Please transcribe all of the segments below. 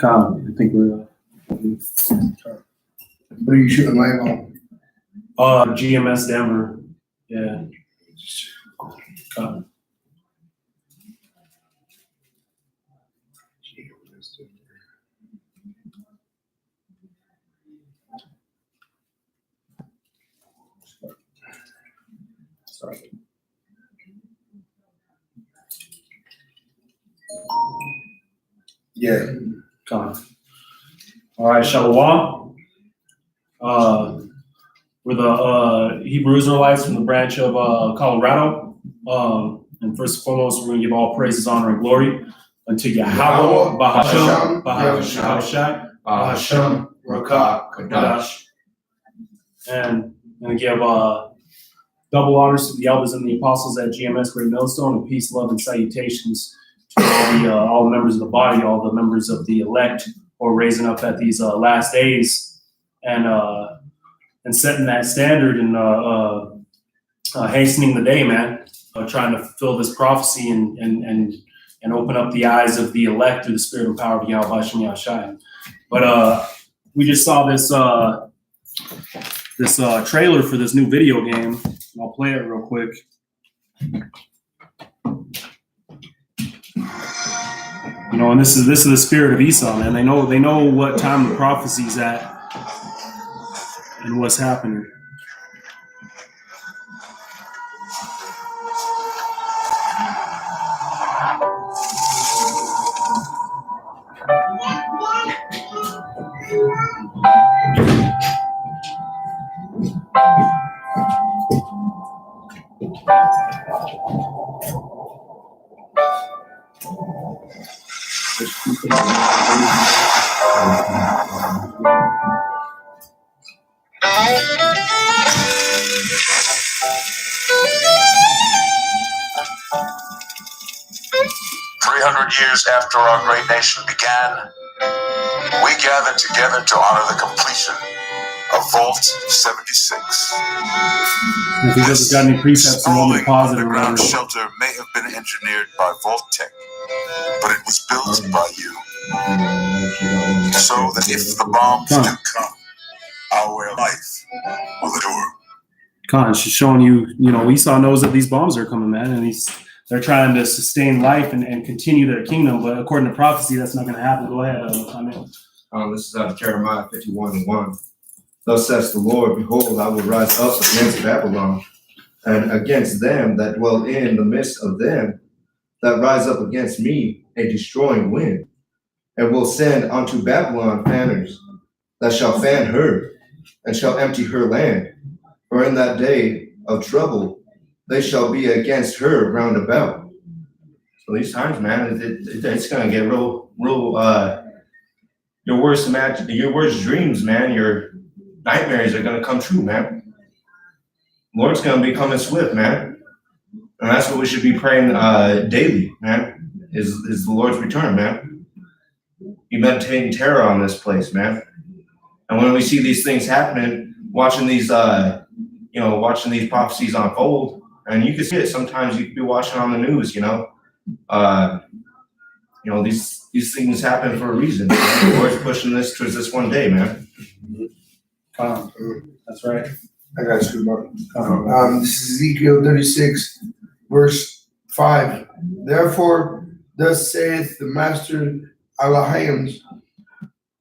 I think we're. What are you shooting live on? GMS Denver. Yeah. Sorry. Yeah. All right, Shalom. We're the Hebrew Israelites from the branch of Colorado. And first and foremost, we're going to give all praises, honor, and glory unto Yahweh, Bahasham, Bahasham, Bahasham, Rakah, Kadash. And I'm going to give double honors to the elders and the apostles at GMS Great Millstone, and peace, love, and salutations to all the members of the body, all the members of the elect who are raising up at these last days and setting that standard and hastening the day, man. Trying to fulfill this prophecy and open up the eyes of the elect through the spirit and power of Yahweh Hashem Yahshai. But we just saw this trailer for this new video game. I'll play it real quick. You know, and this is the spirit of Esau, man. They know what time the prophecy's at and what's happening. Years after our great nation began, we gathered together to honor the completion of Vault 76. If he doesn't got any precepts and want to pause it or whatever. Underground shelter may have been engineered by Vault Tech, but it was built by you. So that if the bombs do come, our way of life will endure. She's showing you, Esau knows that these bombs are coming, man, and they're trying to sustain life and continue their kingdom, but according to prophecy, that's not going to happen. Go ahead, this is out of Jeremiah 51:1. Thus says the Lord, behold, I will rise up against Babylon, and against them that dwell in the midst of them that rise up against me, a destroying wind, and will send unto Babylon fanners that shall fan her, and shall empty her land. For in that day of trouble they shall be against her round about. So these times, man, it's gonna get real. Your worst dreams, man, your nightmares are gonna come true, man. Lord's gonna be coming swift, man, and that's what we should be praying daily, man. Is the Lord's return, man. Be meditating terror on this place, man. And when we see these things happening, watching these prophecies unfold. And you can see it sometimes. You could be watching on the news, these things happen for a reason. The Lord's pushing this towards this one day, man. That's right. I got you, Mark. This is Ezekiel 36, verse 5. Therefore, thus saith the Master Elohim,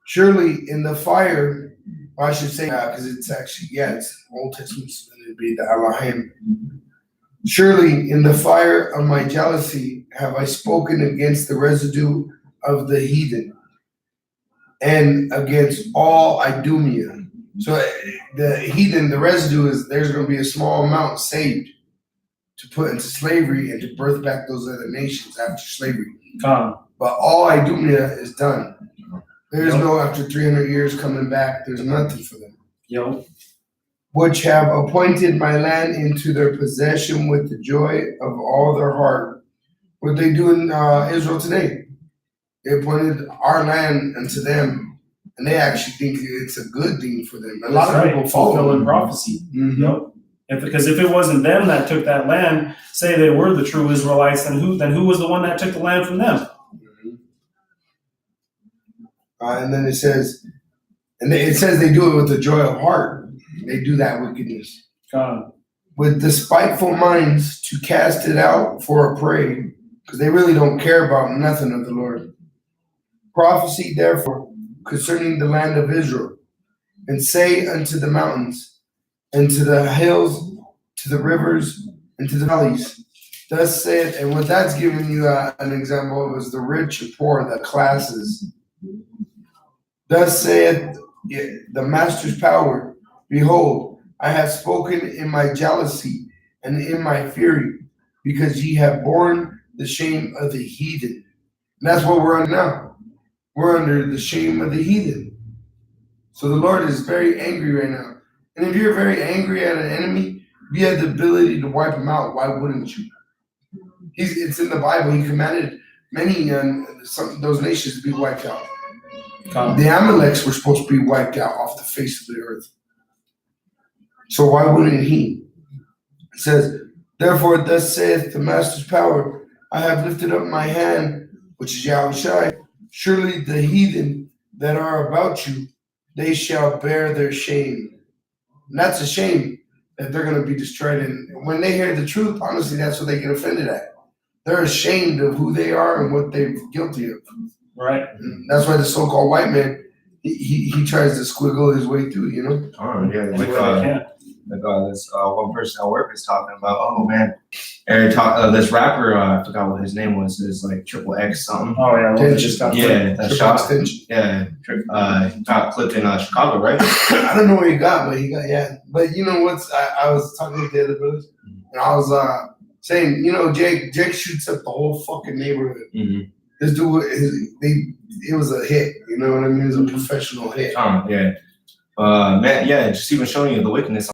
surely in the fire, I should say, because it's actually, it's Old Testament, so then it'd be the Elohim. Surely in the fire of my jealousy have I spoken against the residue of the heathen and against all Idumea. So the heathen, the residue is there's going to be a small amount saved to put into slavery and to birth back those other nations after slavery. But all Idumea is done. There is no after 300 years coming back. There's nothing for them. Which have appointed my land into their possession with the joy of all their heart. What they do in Israel today. They appointed our land unto them, and they actually think it's a good thing for them. A lot of people fulfilling prophecy. Because if it wasn't them that took that land, say they were the true Israelites, then who was the one that took the land from them? And then it says they do it with the joy of heart. They do that wickedness. With despiteful minds to cast it out for a prey, because they really don't care about nothing of the Lord. Prophecy therefore concerning the land of Israel, and say unto the mountains, and to the hills, to the rivers, and to the valleys, thus saith, and what that's giving you an example of is the rich and poor, the classes. Thus saith the master's power, behold, I have spoken in my jealousy and in my fury, because ye have borne the shame of the heathen. And that's what we're under now. We're under the shame of the heathen. So the Lord is very angry right now. And if you're very angry at an enemy, you have the ability to wipe him out. Why wouldn't you? It's in the Bible. He commanded many those nations to be wiped out. The Amaleks were supposed to be wiped out off the face of the earth. So why wouldn't he? It says, therefore thus saith the master's power, I have lifted up my hand, which is Yahushai. Surely the heathen that are about you, they shall bear their shame. And that's a shame that they're going to be destroyed. And when they hear the truth, honestly, that's what they get offended at. They're ashamed of who they are and what they're guilty of. Right. And that's why the so-called white man, he tries to squiggle his way through, you know? Oh, yeah. This one person at work is talking about, oh man, this rapper, I forgot what his name was, is like Triple X something. Oh yeah, that shot. Yeah, got clipped in Chicago, right? I don't know where he got, yeah. But you know what's? I was talking with the other brothers, and I was saying, you know, Jake shoots up the whole fucking neighborhood. Mm-hmm. This dude, it was a hit. You know what I mean? It was a professional hit. Yeah. Man, yeah, just even showing you the wickedness